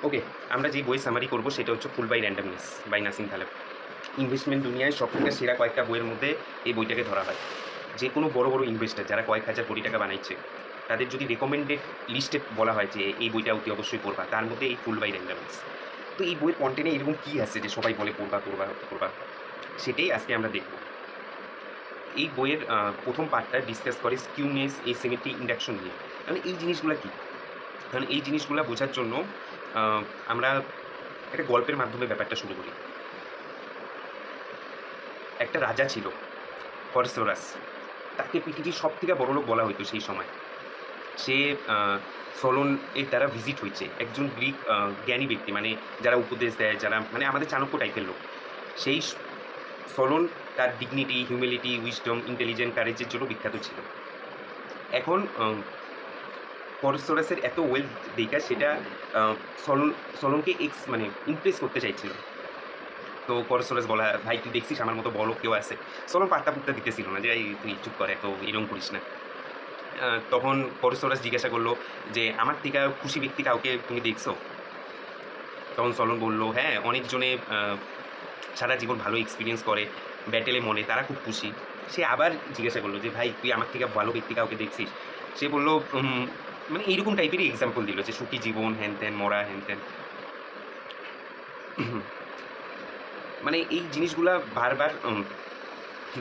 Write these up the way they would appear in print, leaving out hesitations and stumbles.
ওকে, আমরা যে বই সামারি করব সেটা হচ্ছে fooled by randomness by Nassim Taleb. Investment দুনিয়ায় সবথেকে সেরা কয়েকটা বইয়ের মধ্যে এই বইটাকে ধরা হয়। যে কোনো বড় বড় ইনভেস্টার যারা কয়েক হাজার কোটি টাকা বানাইছে, তাদের যদি রেকমেন্ডেড লিস্টে বলা হয় যে এই বইটা অতি অবশ্যই পড়বা, তার মধ্যে এই ফুল বাই র্যান্ডমনেস। তো এই বইয়ের কন্টেন্টে এরকম কী আছে যে সবাই বলে পড়বা পড়বা পড়বা, সেটাই আজকে আমরা দেখব। এই বইয়ের প্রথম পার্টটা ডিসকাস করে স্কিউনেস এসিমেট্রি ইন্ডাকশন নিয়ে। মানে এই জিনিসগুলো কী, কারণ এই জিনিসগুলো বোঝার জন্য আমরা একটা গল্পের মাধ্যমে ব্যাপারটা শুরু করি। একটা রাজা ছিল পরসেরাস। তাকে পৃথিবীর সবথেকে বড়লোক বলা হইতো সেই সময়। সে সলোন এর দ্বারা ভিজিট হয়েছে। একজন গ্রিক জ্ঞানী ব্যক্তি, মানে যারা উপদেশ দেয়, যারা মানে আমাদের চাণক্য টাইপের লোক। সেই সলোন তার ডিগনিটি, হিউমিলিটি, উইজডম, ইন্টেলিজেন্ট, কারেজের জন্য বিখ্যাত ছিল। এখন পরসেরাসের এত ওয়েলথ দেখা সেটা সলোনকে মানে ইমপ্রেস করতে চাইছিল। তো পরশোরাস বলা, ভাই তুই দেখছিস আমার মতো বড় কেউ আছে? সলোন পাত্তা পুত্তা দিতেছিল না যে এই তুই চুপ করে, তো এরকম করিস না। তখন পরশোরাস জিজ্ঞাসা করলো যে আমার থেকে খুশি ব্যক্তি কাউকে তুমি দেখছো? তখন সলন বলল, হ্যাঁ, অনেকজনে সারা জীবন ভালো এক্সপিরিয়েন্স করে, ব্যাটেলে মনে, তারা খুব খুশি। সে আবার জিজ্ঞাসা করলো যে ভাই তুই আমার থেকে ভালো ব্যক্তি কাউকে দেখছিস? সে বললো মানে এইরকম টাইপেরই এক্সাম্পল দিল যে সুখী জীবন, হ্যান ত্যান, মরা, হ্যান ত্যান। মানে এই জিনিসগুলা বারবার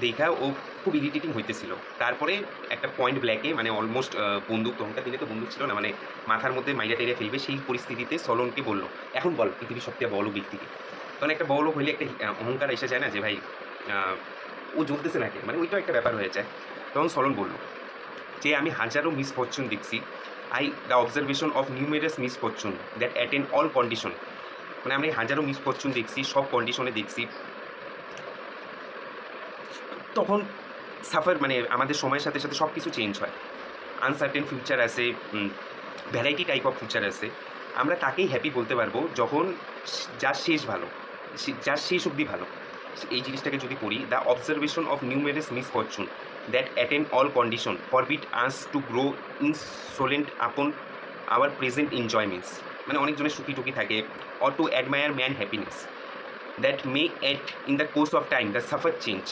দেখা ও খুব ইরিটেটিং হইতেছিল। তারপরে একটা পয়েন্ট ব্ল্যাকে, মানে অলমোস্ট বন্দুক, তখনকার দিনে তো বন্দুক ছিল না, মানে মাথার মধ্যে মাইরা টেরে ফেলবে, সেই পরিস্থিতিতে সলনকে বলল, এখন বল পৃথিবীর সবথেকে বড় ব্যক্তিকে। তখন একটা বড় লোক হইলে একটা অহংকার এসে যায় না যে ভাই ও জ্বলতেছে নাকি, মানে ওইটাও একটা ব্যাপার হয়ে যায়। তখন সলন বলল যে আমি হাজারো মিসফরচুন দেখছি, the observation of numerous misfortune that attend all condition. মানে আমি হাজারো মিসফরচুন দেখছি, সব কন্ডিশনে দেখছি। তখন সাফার, মানে আমাদের সময়ের সাথে সাথে সব কিছু চেঞ্জ হয়। আনসার্টেন ফিউচার আছে, ভ্যারাইটি টাইপ অফ ফিউচার আছে। আমরা তাকেই হ্যাপি বলতে পারবো যখন যার শেষ ভালো, যার শেষ অবধি ভালো। এই জিনিসটাকে যদি পড়ি, the observation of numerous misfortune that attend all condition forbid us to grow insolent upon our present enjoyments. মানে অনেকজনের সুখী টুকি থাকে, or to admire man happiness that may yet in the course of time the suffer change.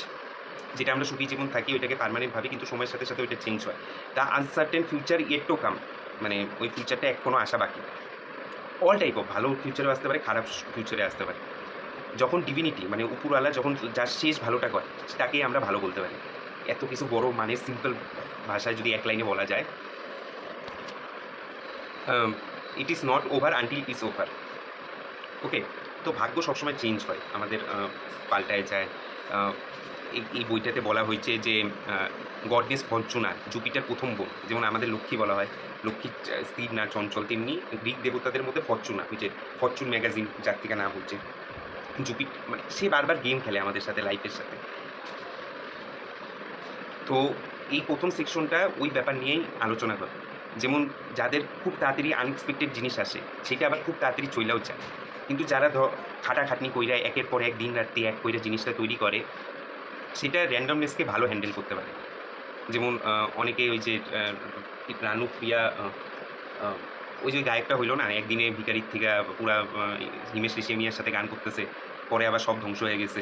যেটা আমরা সুখী জীবন থাকি ওইটাকে পার্মানেন্ট ভাবি, কিন্তু সময়ের সাথে সাথে ওইটা চেঞ্জ হয়। The uncertain future yet to come, মানে ওই ফিউচারটা এখনও আসা বাকি। অল টাইপ অফ, ভালো ফিউচারে আসতে পারে, খারাপ ফিউচারে আসতে পারে। যখন ডিভিনিটি, মানে উপরওয়ালা যখন যার শেষ ভালোটা করে, তাকেই আমরা ভালো বলতে পারি। এত কিছু বড়, মানে সিম্পল ভাষায় যদি এক লাইনে বলা যায়, it is not over until is over. Okay, তো ভাগ্য সবসময় চেঞ্জ হয়, আমাদের পাল্টায় যায়। এই বইটাতে বলা হয়েছে যে গডনেস ফরচুনা, জুপিটার প্রথম বোন। যেমন আমাদের লক্ষ্মী বলা হয়, লক্ষ্মী স্থির না চঞ্চল, তেমনি গ্রিক দেবতাদের মধ্যে ফরচুনা, ওই যে ফরচুন ম্যাগাজিন যার থেকে না বলছে, মানে সে বারবার গেম খেলে আমাদের সাথে, লাইফের সাথে। তো এই প্রথম সেকশনটা ওই ব্যাপার নিয়েই আলোচনা করে। যেমন যাদের খুব তাড়াতাড়ি আনএক্সপেক্টেড জিনিস আসে, সেটা আবার খুব তাড়াতাড়ি চইলাও যায়। কিন্তু যারা খাটাখাটনি কইরা একের পর এক দিন রাত্রি এক কইরা জিনিসটা তৈরি করে, সেটা র্যান্ডমনেসকে ভালো হ্যান্ডেল করতে পারে। যেমন অনেকে ওই যে রানু প্রিয়া, ওই যে গায়কটা হইল না, একদিনে ভিখারির থেকে পুরা হিমেশ রেশমিয়ার সাথে গান করতেছে, পরে আবার সব ধ্বংস হয়ে গেছে।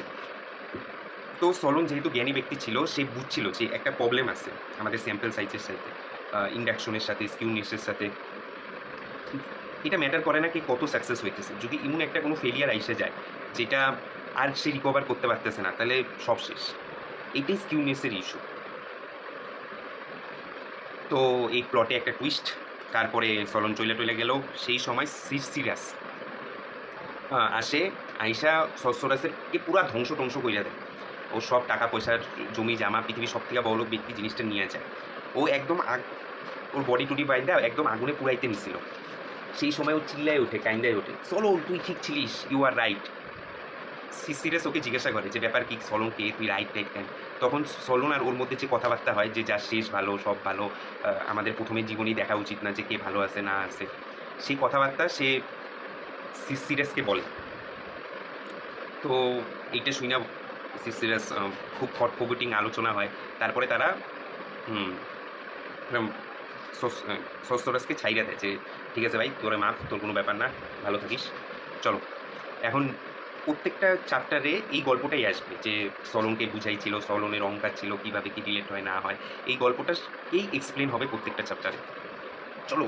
তো সলন যেহেতু জ্ঞানী ব্যক্তি ছিল, সে বুঝছিল যে একটা প্রবলেম আছে আমাদের স্যাম্পল সাইজের সাথে, ইন্ডাকশনের সাথে, স্কিউনেসের সাথে। এটা ম্যাটার করে না কি কত সাকসেস হইতেছে, যদি এমন একটা কোনো ফেলিয়ার আইসে যায় যেটা আর সে রিকভার করতে পারতেছে না, তাহলে সব শেষ। এটাই স্কিউনেসের ইস্যু। তো এই প্লটে একটা টুইস্ট, তারপরে সলন চলে গেলেও সেই সময় সিরাস আসে, আইসা সসরাসেরকে পুরা ধ্বংস টংস কইরা দেয়। ও সব টাকা পয়সার, জমি জামা, পৃথিবীর সব থেকে বড়লোক ব্যক্তি জিনিসটা নিয়ে যায়। ও একদম ওর বডি টুডি বাইন্দা একদম আগুনে পুড়াইতে নিছিল। সেই সময় ও চিল্লায় ওঠে, কাইন্দায় ওঠে, চলো তুই ঠিক ছিলিস, ইউ আর রাইট। সিরিয়াস ওকে জিজ্ঞাসা করে যে ব্যাপার কি, সলন কে, তুই রাইট রাইট কেন? তখন সলন আর ওর মধ্যে যে কথাবার্তা হয় যে যার শেষ ভালো, সব ভালো, আমাদের প্রথমে জীবনেই দেখা উচিত না যে কে ভালো আছে না আছে, সেই কথাবার্তা সে সিরিয়াসকে বলে। তো এইটা শুনে সিরিয়াস খুব থট প্রভোকিং আলোচনা হয়। তারপরে তারা সসরাসকে ছাইরা দেয় যে ঠিক আছে ভাই, তোরে মাফ, তোর কোনো ব্যাপার না, ভালো থাকিস। চলো, এখন প্রত্যেকটা চ্যাপ্টারে এই গল্পটাই আসবে যে সলনকে বুঝাইছিল, সলনের অহংকার ছিল, কীভাবে কী রিলেট হয় না হয়, এই গল্পটাকেই এক্সপ্লেন হবে প্রত্যেকটা চ্যাপ্টারে। চলো।